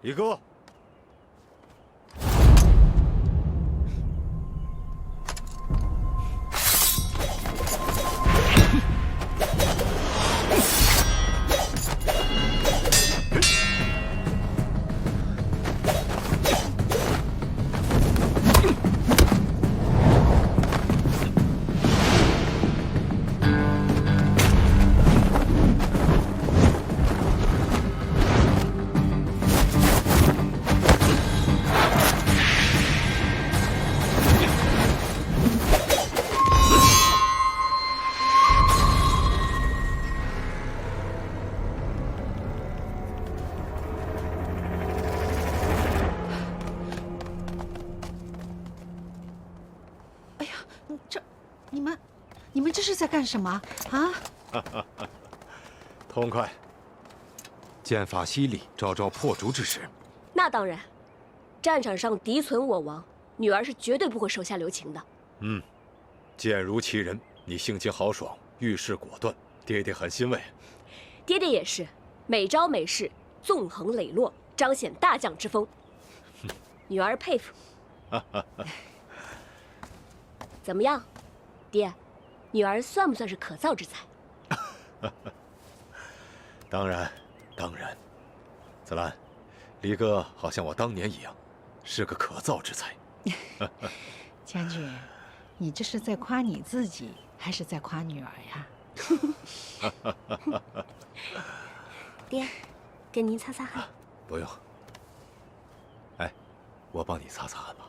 李哥。 你们这是在干什么啊？痛快！剑法犀利，招招破竹之势。那当然，战场上敌存我亡，女儿是绝对不会手下留情的。嗯，剑如其人，你性情豪爽，遇事果断，爹爹很欣慰。爹爹也是，每招每式纵横磊落，彰显大将之风。女儿佩服。怎么样，爹？女儿算不算是可造之才？当然，当然。子兰，离哥好像我当年一样，是个可造之才。将军，你这是在夸你自己，还是在夸女儿呀？爹，给您擦擦汗。不用。哎，我帮你擦擦汗吧。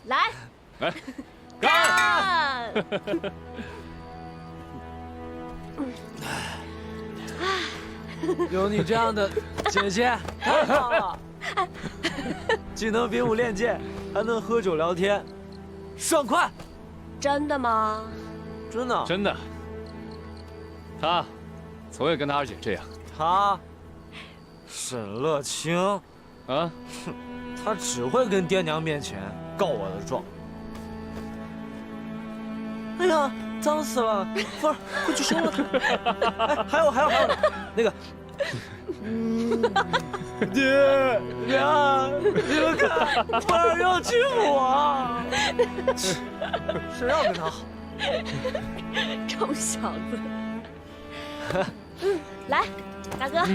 来，来，干！有你这样的姐姐太好了，既能比武练剑，还能喝酒聊天，爽快！真的吗？真的，真的。他从未跟他二姐这样。他沈乐清啊，他只会跟爹娘面前告我的状。哎呀，脏死了！凤儿，快去收了它。哎，还有，那个，爹娘，你们看，凤儿要亲我，谁要跟他好？臭小子！来，大哥。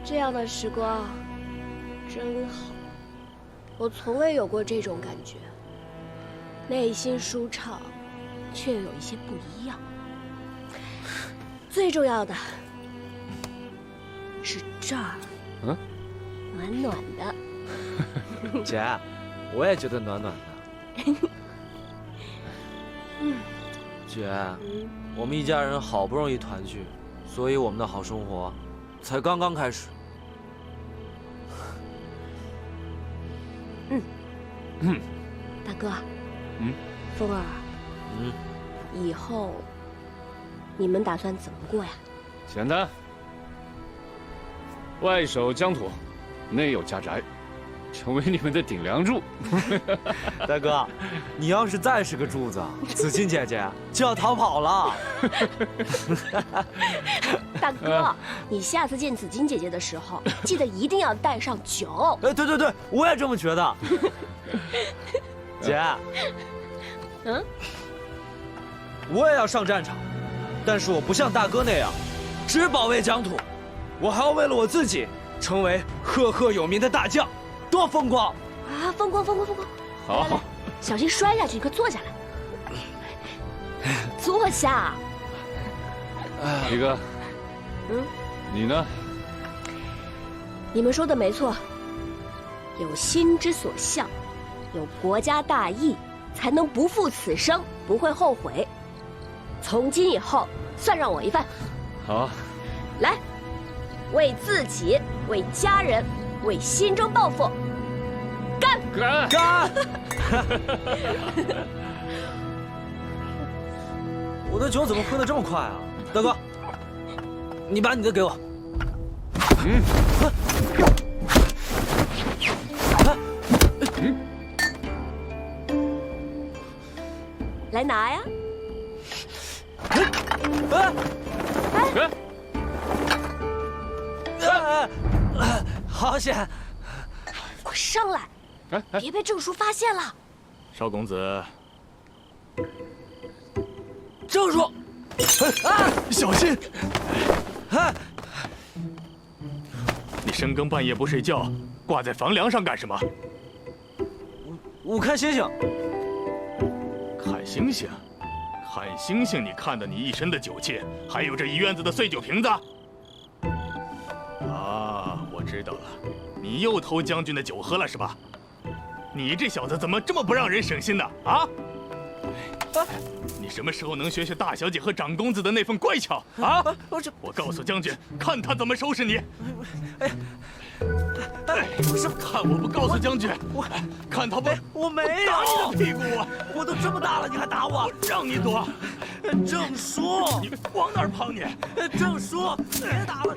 这样的时光真好，我从未有过这种感觉，内心舒畅，却有一些不一样。最重要的是这儿，暖暖的。姐，我也觉得暖暖的。姐，我们一家人好不容易团聚，所以我们的好生活才刚刚开始。大哥，风儿，以后你们打算怎么过呀？简单，外守疆土，内有家宅，成为你们的顶梁柱。大哥，你要是再是个柱子，子欣姐姐就要逃跑了。大哥，你下次见紫金姐姐的时候，记得一定要带上酒。哎，对，我也这么觉得。姐，我也要上战场，但是我不像大哥那样，只保卫疆土，我还要为了我自己成为赫赫有名的大将，多风光！啊，风光！好，来，小心摔下去，你快坐下来。坐下。李哥，你呢？你们说的没错，有心之所向，有国家大义，才能不负此生，不会后悔。从今以后，算让我一份。好，来，为自己，为家人，为心中抱负，干！干！我的酒怎么喝得这么快啊？大哥，你把你的给我。来拿呀！好险！快上来，别被郑叔发现了。少公子，郑叔，小心！你深更半夜不睡觉，挂在房梁上干什么？我看星星。看星星，看星星！你看得你一身的酒气，还有这一院子的碎酒瓶子。啊，我知道了，你又偷将军的酒喝了是吧？你这小子怎么这么不让人省心呢？啊！你什么时候能学学大小姐和长公子的那份乖巧啊？我告诉将军，看他怎么收拾你！不是，看我不告诉将军，看他不，我没有打你的屁股啊！我都这么大了，你还打我？让你躲！郑叔，你往哪儿跑你？郑叔，别打了！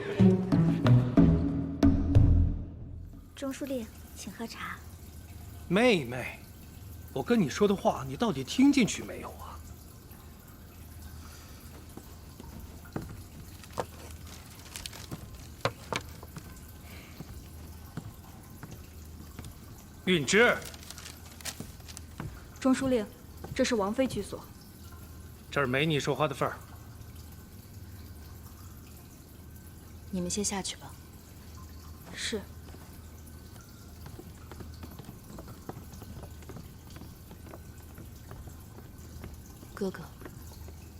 钟书令，请喝茶。妹妹，我跟你说的话，你到底听进去没有啊？允之，钟书令，这是王妃居所。这儿没你说话的份儿。你们先下去吧。是。哥哥，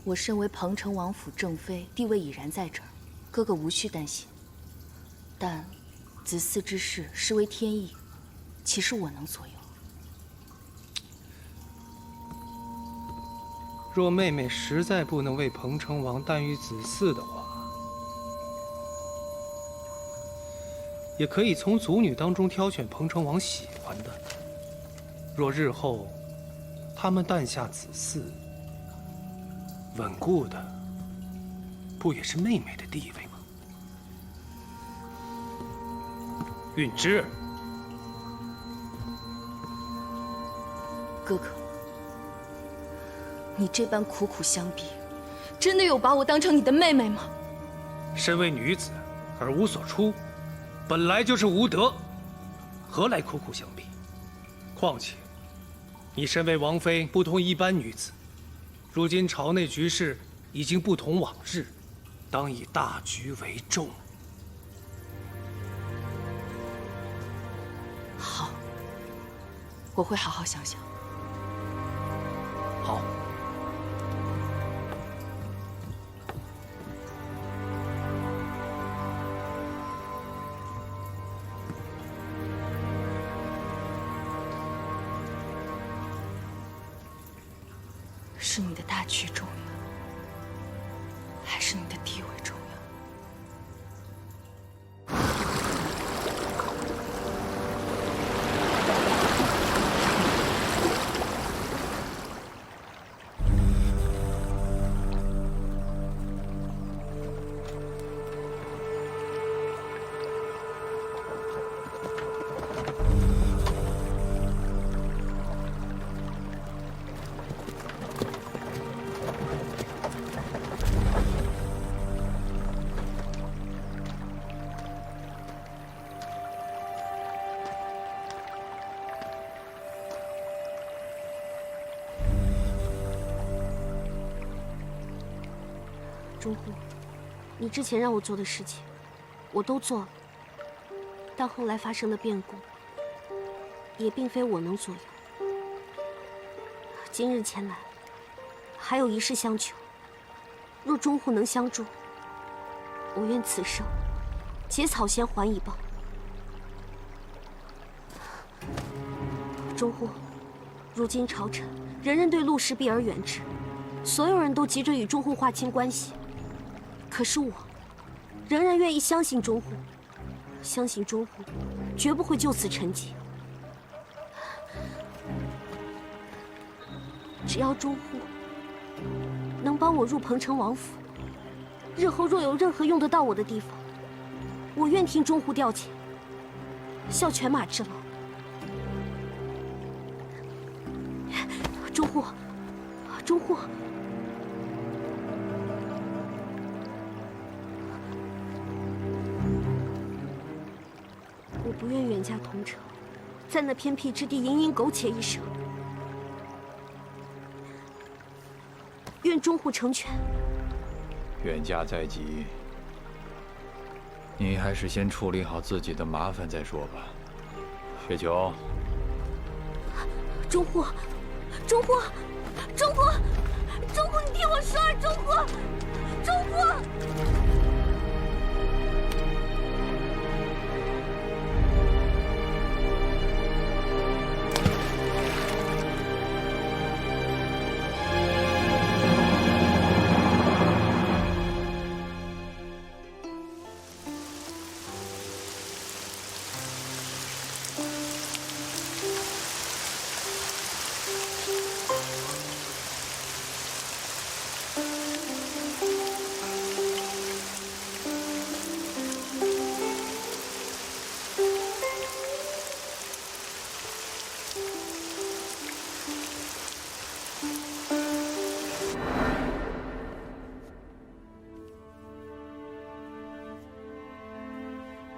我身为彭城王府正妃，地位已然在这儿，哥哥无需担心。但子嗣之事实为天意，岂是我能左右？若妹妹实在不能为彭城王诞育子嗣的话，也可以从族女当中挑选彭城王喜欢的。若日后他们诞下子嗣，稳固的不也是妹妹的地位吗？允之，哥哥，你这般苦苦相逼，真的有把我当成你的妹妹吗？身为女子而无所出，本来就是无德，何来苦苦相逼？况且，你身为王妃，不同一般女子。如今朝内局势已经不同往日，当以大局为重。好，我会好好想想。好。是你的大局重要，还是你的地位重要？钟护，你之前让我做的事情，我都做了，但后来发生的变故，也并非我能左右。今日前来，还有一事相求。若钟护能相助，我愿此生结草衔环以报。钟护，如今朝臣人人对陆氏避而远之，所有人都急着与钟护划清关系。可是我，仍然愿意相信钟护，相信钟护绝不会就此沉寂。只要钟护能帮我入彭城王府，日后若有任何用得到我的地方，我愿听钟户调遣，效犬马之劳。钟户，钟户，我不愿远嫁同城，在那偏僻之地蝇营苟且一生。愿钟户成全。远嫁在即，你还是先处理好自己的麻烦再说吧。雪球，钟户，钟户，钟户，钟户，你听我说啊，钟户，钟户。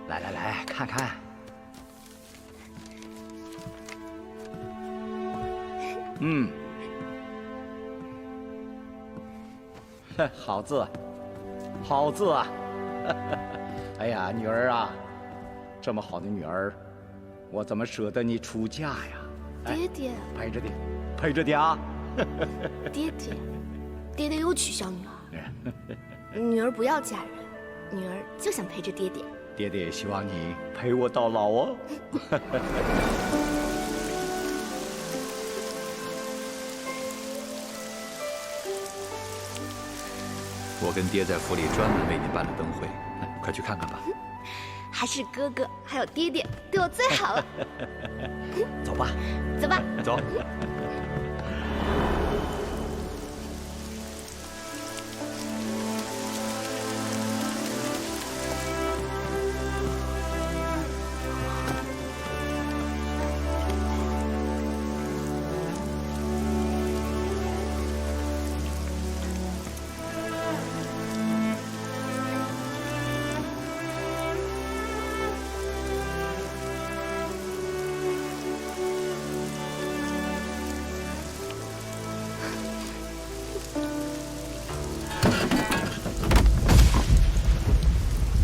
来来来，看看。好字，好字啊！哎呀，女儿啊，这么好的女儿，我怎么舍得你出嫁呀？爹爹，陪着点，陪着点啊！爹爹，爹爹又取笑女儿，女儿不要嫁人，女儿就想陪着爹爹。爹爹也希望你陪我到老哦。我跟爹在府里专门为你办了灯会，快去看看吧。还是哥哥还有爹爹对我最好了。走吧，走吧。走。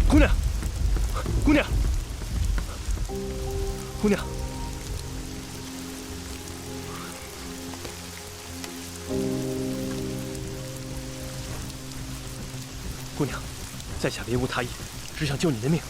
姑娘，姑娘，姑娘，姑娘，在下别无他意，只想救你的命。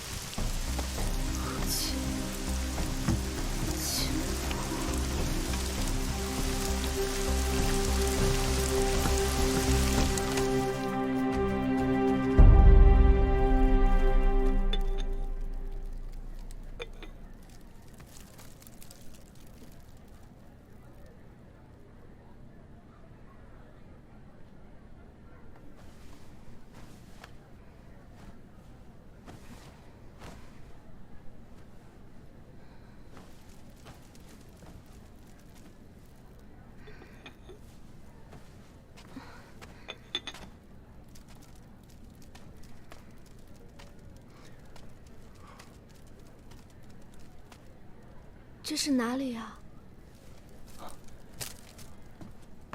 这是哪里呀？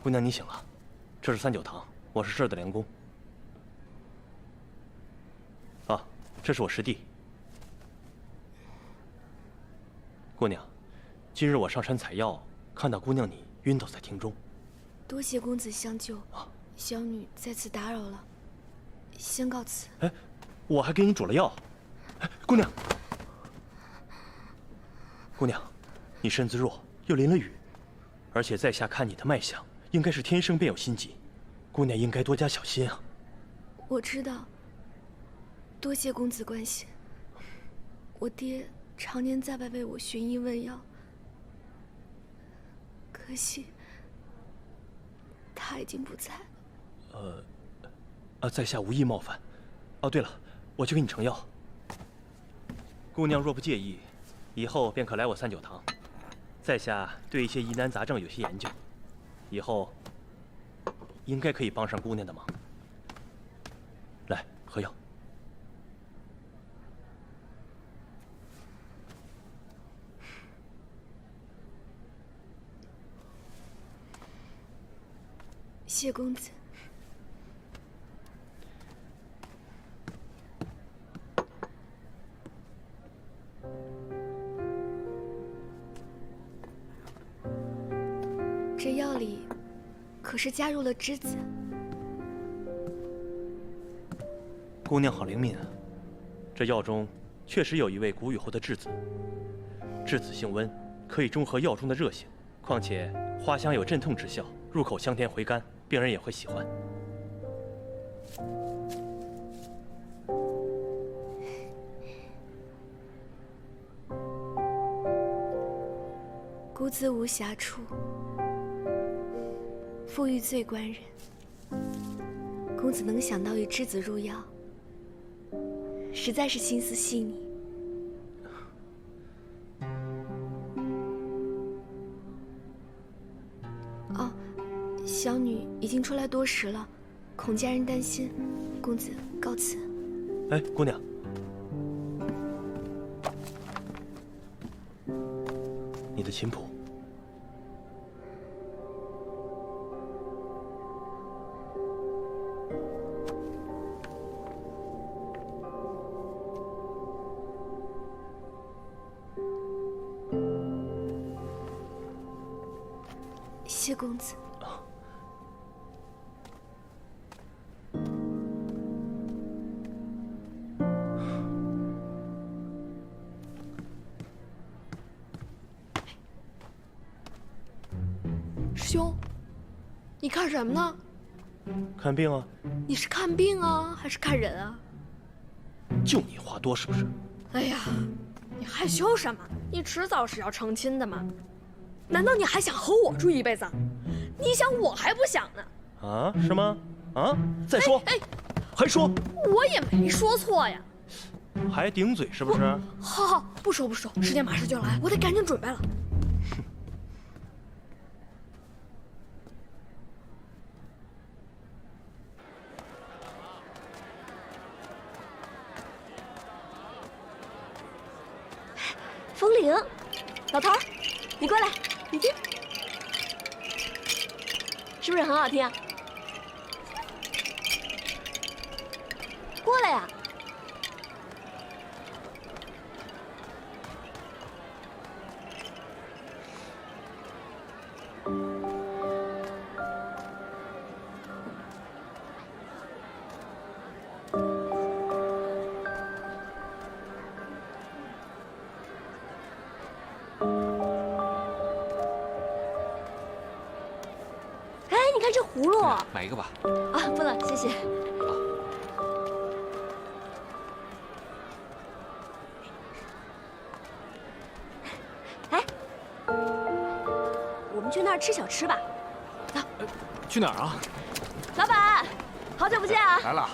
姑娘，你醒了，这是三九堂，我是这儿的梁公。啊，这是我师弟。姑娘，今日我上山采药，看到姑娘你晕倒在庭中。多谢公子相救，小女再次打扰了，先告辞。哎，我还给你煮了药。哎，姑娘，姑娘，你身子弱，又淋了雨，而且在下看你的脉象，应该是天生便有心疾，姑娘应该多加小心啊。我知道，多谢公子关心。我爹常年在外为我寻医问药，可惜他已经不在。在下无意冒犯。哦，对了，我去给你盛药。姑娘若不介意，以后便可来我三九堂，在下对一些疑难杂症有些研究，以后应该可以帮上姑娘的忙。来，合影。谢公子。这药里可是加入了栀子。姑娘好灵敏啊！这药中确实有一味谷雨后的栀子，栀子性温，可以中和药中的热性，况且花香有镇痛之效，入口香甜回甘，病人也会喜欢。孤自无暇处，富裕最关人。公子能想到以栀子入药，实在是心思细腻。哦，小女已经出来多时了，恐家人担心。公子告辞。哎，姑娘，你的琴谱。谢公子。师兄，你看什么呢？看病啊？你是看病啊，还是看人啊？就你话多是不是？哎呀，你害羞什么？你迟早是要成亲的嘛。难道你还想和我住一辈子？你想我还不想呢。啊？是吗？啊？再说，还说？我也没说错呀。还顶嘴是不是？好，不说，时间马上就来，我得赶紧准备了。风铃，老头儿，你过来，你听，是不是很好听啊？过来呀！你看这葫芦，买一个吧。啊，不了，谢谢。哎，我们去那儿吃小吃吧。走。去哪儿啊？老板，好久不见啊！来了。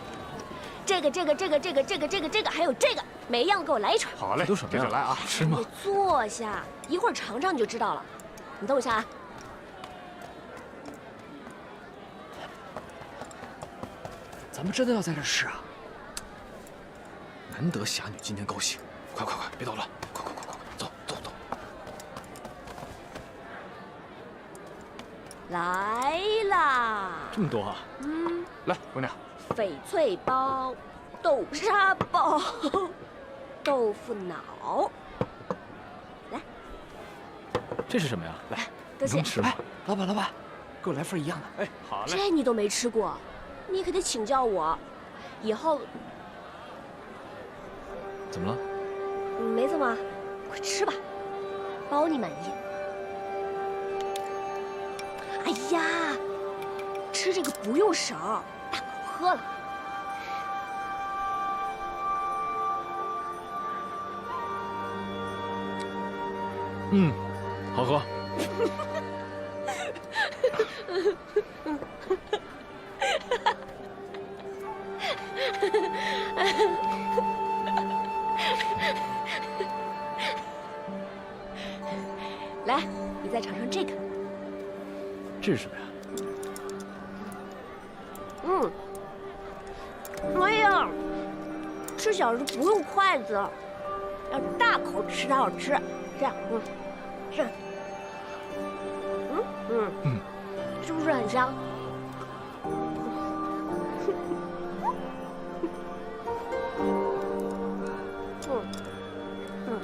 这个，还有这个，每一样给我来一串。好嘞，都什么呀？接着来啊！吃吗？你坐下，一会儿尝尝你就知道了。你等我一下啊。咱们真的要在这吃啊？难得侠女今天高兴，快，别捣乱，快，走。来啦！这么多啊！来，姑娘。翡翠包、豆沙包、豆腐脑。来，这是什么呀？来，多谢。能吃吗？老板，给我来份一样的。哎，好嘞。这你都没吃过，你可得请教我。以后怎么了？没怎么，快吃吧，包你满意。哎呀，吃这个不用勺，大口喝了。好喝。再尝尝这个。这是什么呀？哎呀，吃小食不用筷子，要大口吃才好吃。这样，是，是不是很香？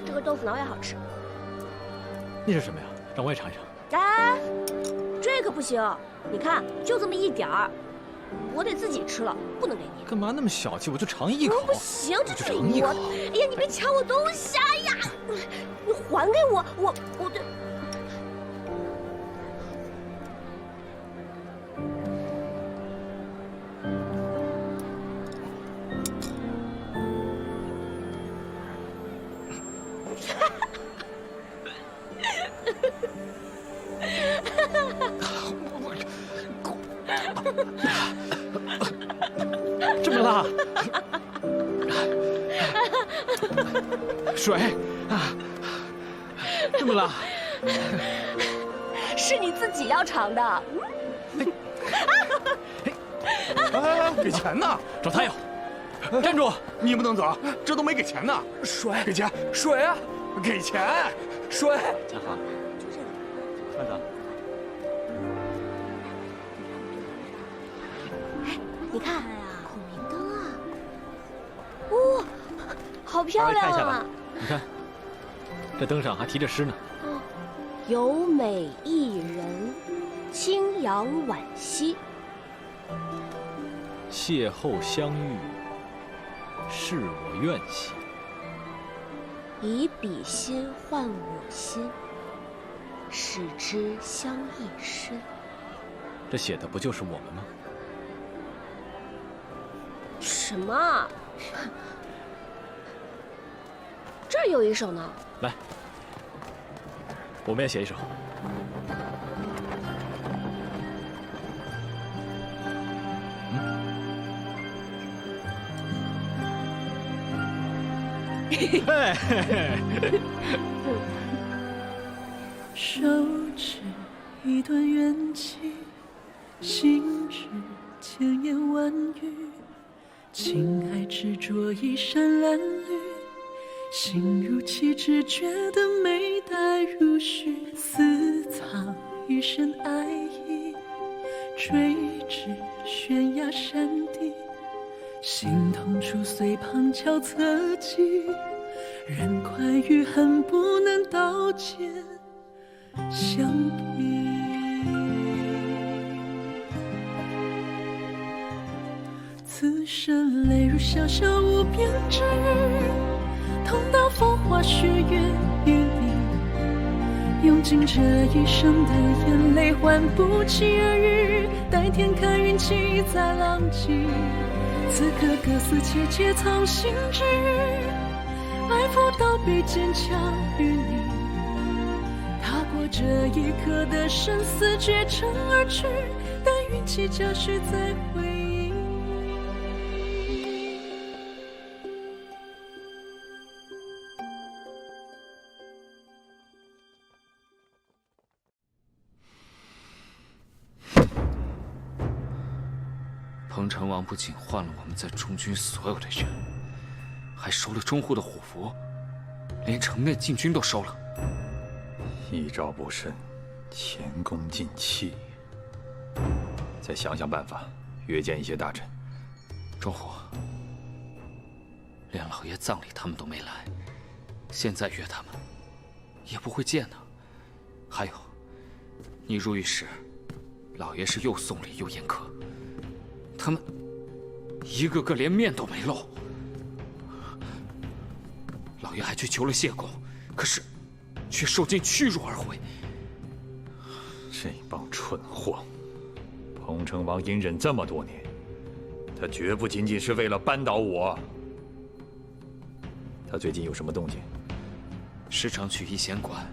这个豆腐脑也好吃。那是什么呀？让我也尝尝。哎，这可不行！你看，就这么一点儿，我得自己吃了，不能给你。干嘛那么小气？我就尝一口。不行，这是尝一口。哎呀，你别抢我东西！哎呀，你还给我，我的。这么辣，水啊，这么辣，是你自己要尝的。给钱呢？找他要。站住！你不能走，这都没给钱呢。水，给钱！水啊！给钱！水！嘉禾，就这个。慢走。你看，孔明灯啊，哇，好漂亮啊！你看，这灯上还题着诗呢。有美一人，清扬惋惜。邂逅相遇，是我愿兮。以彼心换我心，使之相益深。这写的不就是我们吗？什么？这儿有一首呢。来，我们也写一首。手指一段缘起，心知千言万语。情爱执着一山蓝缕，心如期只觉得美黛如许。私藏一身爱意，追至悬崖山底。心痛处随旁敲侧击，人快与恨不能刀剑相比。此生泪如潇潇无边之日，痛到风花雪月与你，用尽这一生的眼泪换不期而遇。待天看云起再浪迹，此刻各司切切藏心之语，爱抚到被坚强于你，踏过这一刻的生死绝尘而去，待运气加许再回忆。彭城王不仅换了我们在中军所有的人，还收了中户的虎符，连城内禁军都收了。一招不慎，前功尽弃。再想想办法，约见一些大臣。中虎，连老爷葬礼他们都没来，现在约他们，也不会见呢。还有，你入狱时，老爷是又送礼又严苛。他们一个个连面都没露，老爷还去求了谢公，可是却受尽屈辱而回。这帮蠢货！彭城王隐忍这么多年，他绝不仅仅是为了扳倒我。他最近有什么动静？时常去医贤馆，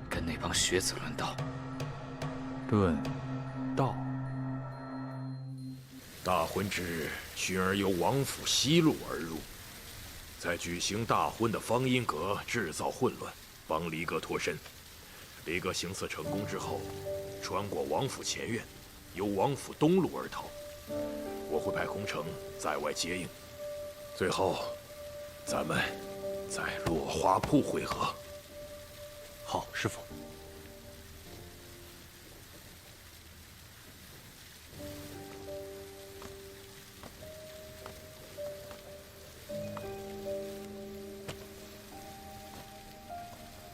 跟那帮学子论道。论道。大婚之日，群儿由王府西路而入，在举行大婚的方音阁制造混乱，帮离阁脱身。离哥行刺成功之后，穿过王府前院，由王府东路而逃。我会派空城在外接应，最后咱们在落花铺会合。好，师傅。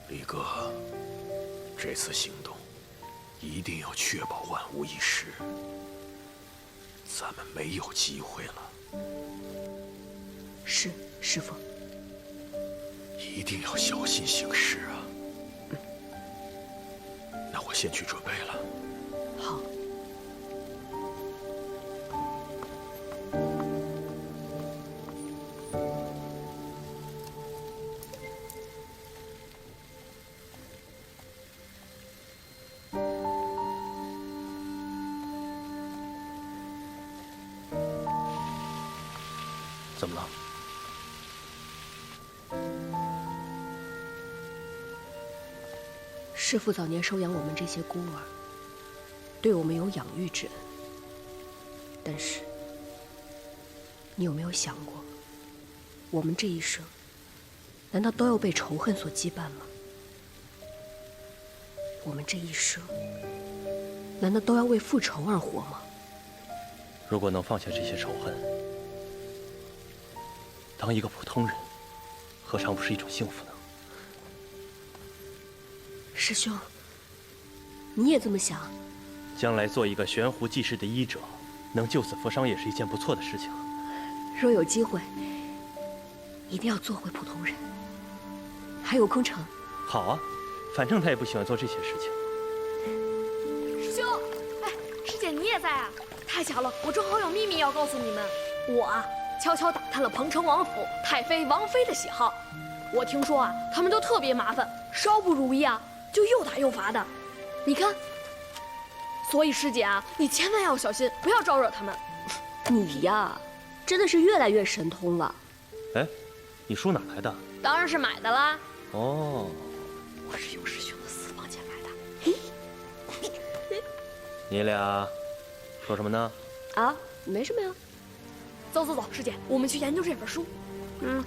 离哥，这次行动一定要确保万无一失，咱们没有机会了。是，师傅。一定要小心行事啊！那我先去准备了。好。怎么了？师父早年收养我们这些孤儿，对我们有养育之恩。但是，你有没有想过，我们这一生，难道都要被仇恨所羁绊吗？我们这一生，难道都要为复仇而活吗？如果能放下这些仇恨，当一个普通人，何尝不是一种幸福呢？师兄，你也这么想？将来做一个悬壶济世的医者，能救死扶伤也是一件不错的事情。若有机会，一定要做回普通人。还有空城，好啊，反正他也不喜欢做这些事情。师兄，哎，师姐你也在啊？太巧了，我正好有秘密要告诉你们。我啊，悄悄打探了彭城王府太妃、王妃的喜好。我听说啊，他们都特别麻烦，稍不如意啊，就又打又罚的。你看，所以师姐啊，你千万要小心，不要招惹他们。你呀，真的是越来越神通了。哎，你书哪来的？当然是买的啦。哦，我是用师兄的私房钱买的。你俩说什么呢？啊，没什么呀。走走走，师姐，我们去研究这本书。嗯。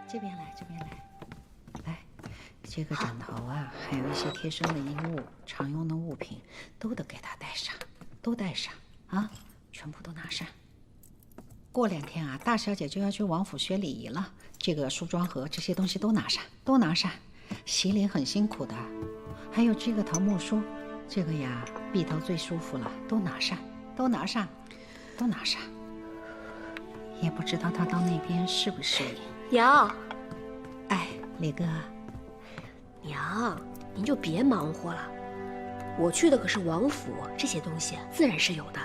这边来，这边来，来，这个枕头啊，还有一些贴身的衣物、常用的物品，都得给他带上，都带上啊，全部都拿上。过2天啊，大小姐就要去王府学礼仪了，这个梳妆盒这些东西都拿上，都拿上。洗脸很辛苦的，还有这个桃木梳，这个呀，篦头最舒服了，都拿上，都拿上，都拿上。也不知道他到那边适不适应。娘，哎，李哥，娘，您就别忙活了。我去的可是王府，这些东西自然是有的。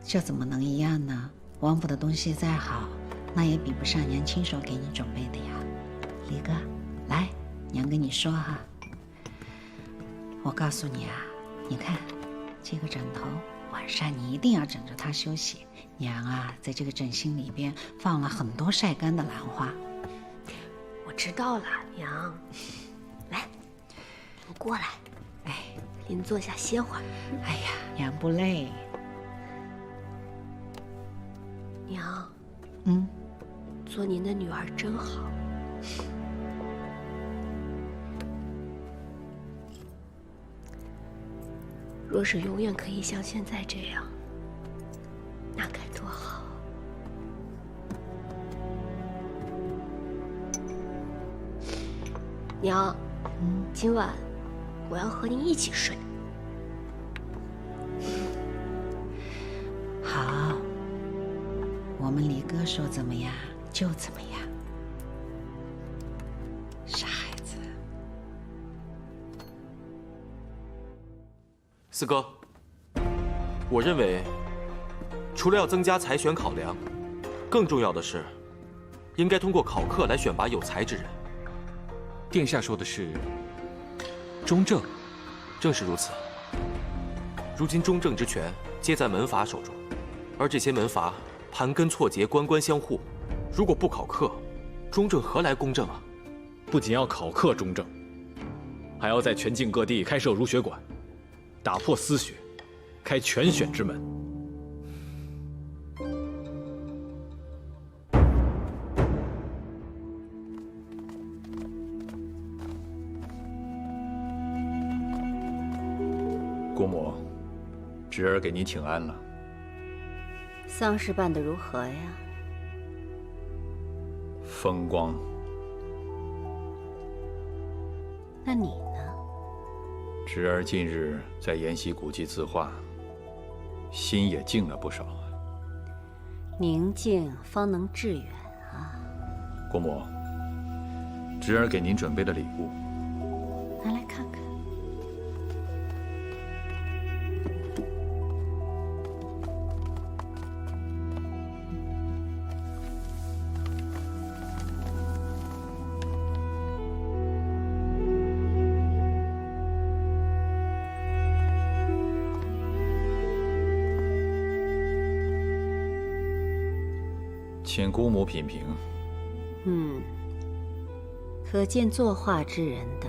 这怎么能一样呢？王府的东西再好，那也比不上娘亲手给你准备的呀。李哥，来，娘跟你说哈，我告诉你啊，你看这个枕头，晚上你一定要枕着它休息。娘啊，在这个枕芯里边放了很多晒干的兰花。我知道了，娘。来，你过来。哎，您坐下歇会儿。哎呀，娘不累。娘，嗯，做您的女儿真好。若是永远可以像现在这样，那该多好。娘，今晚我要和您一起睡。好，我们李哥说怎么样就怎么样。傻孩子。四哥，我认为，除了要增加才选考量，更重要的是，应该通过考课来选拔有才之人。殿下说的是中正。正是如此。如今中正之权皆在门阀手中，而这些门阀盘根错节，官官相护。如果不考克，中正何来公正啊？不仅要考克中正，还要在全境各地开设儒学馆，打破私学，开全选之门。姑母，侄儿给您请安了。丧事办得如何呀？风光。那你呢？侄儿近日在研习古籍字画，心也静了不少。宁静方能致远啊！姑母，侄儿给您准备了礼物，拿来看看。请姑母品评。可见作画之人的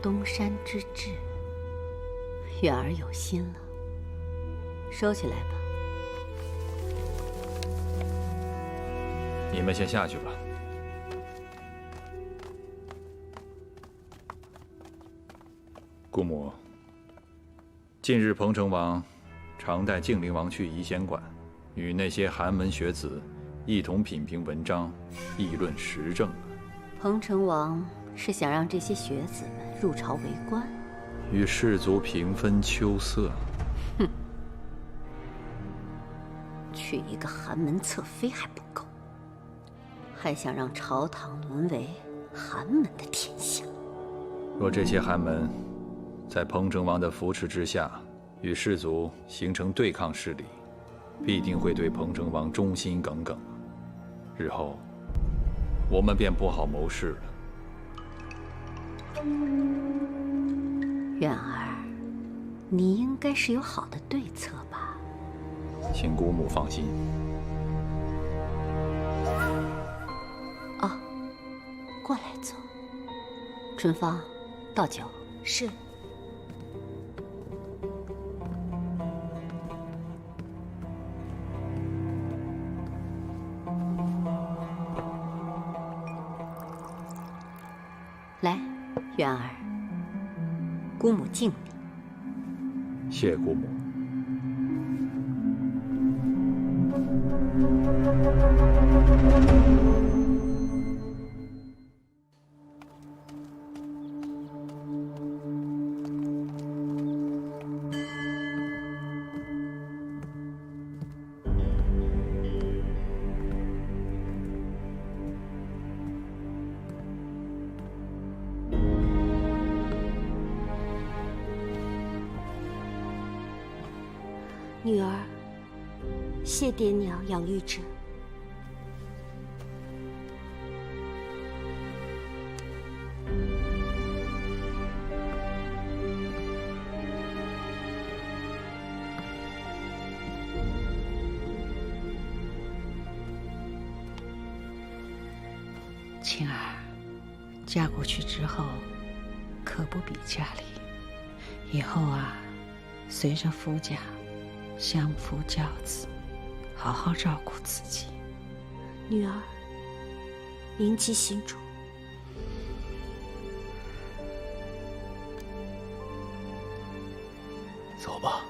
东山之志。远儿有心了，收起来吧。你们先下去吧。姑母，近日彭城王常带靖灵王去仪贤馆，与那些寒门学子一同品评文章，议论时政。彭城王是想让这些学子们入朝为官，与士族平分秋色。哼！娶一个寒门侧妃还不够，还想让朝堂沦为寒门的天下。若这些寒门在彭城王的扶持之下，与士族形成对抗势力，必定会对彭城王忠心耿耿。日后我们便不好谋事了。远儿，你应该是有好的对策吧？请姑母放心。哦，过来坐。春芳，倒酒。是。来，远儿，姑母敬你。谢姑母。女儿，谢爹娘养育之。青儿，嫁过去之后，可不比家里。以后啊，随着夫家相夫教子，好好照顾自己。女儿，铭记心中。走吧，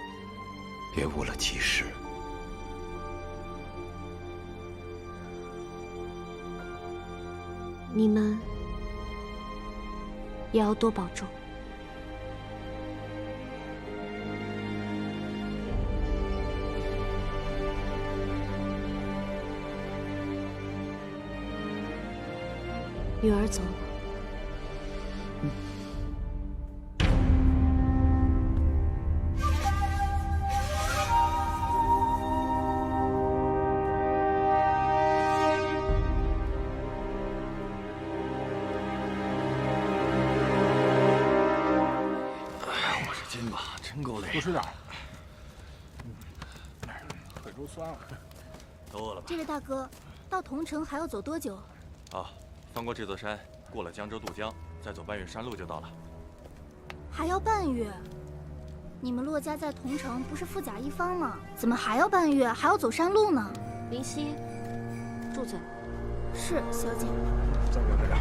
别误了吉时。你们也要多保重。女儿走了。多吃点。腿都酸了。都饿了吧？这位大哥，到桐城还要走多久？啊，翻过这座山，过了江州渡江，再走半月山路就到了。还要半月？你们骆家在桐城不是富甲一方吗？怎么还要半月，还要走山路呢？林夕，住嘴。是，小姐。再点。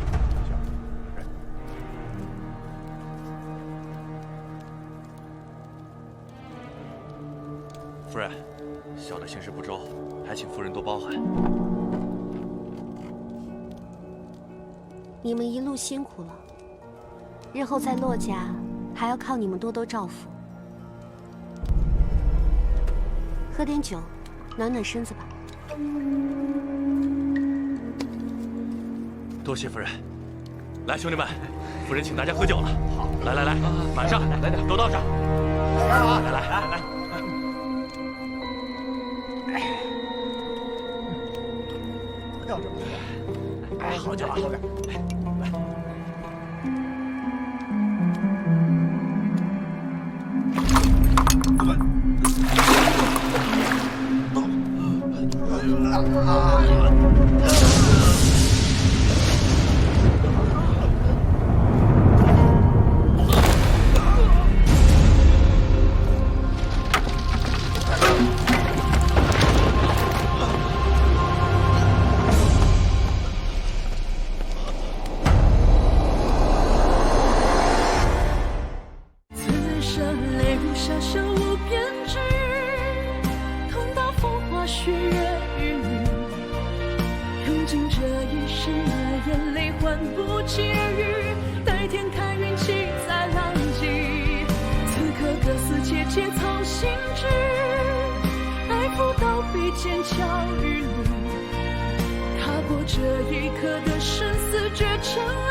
夫人，小的行事不周，还请夫人多包涵。你们一路辛苦了，日后在骆家还要靠你们多多照拂。喝点酒，暖暖身子吧。多谢夫人。来，兄弟们，夫人请大家喝酒了。好，来，马上来点，都到这儿。来。要这么喝？哎，好酒啊！来。这一刻的生死绝尘。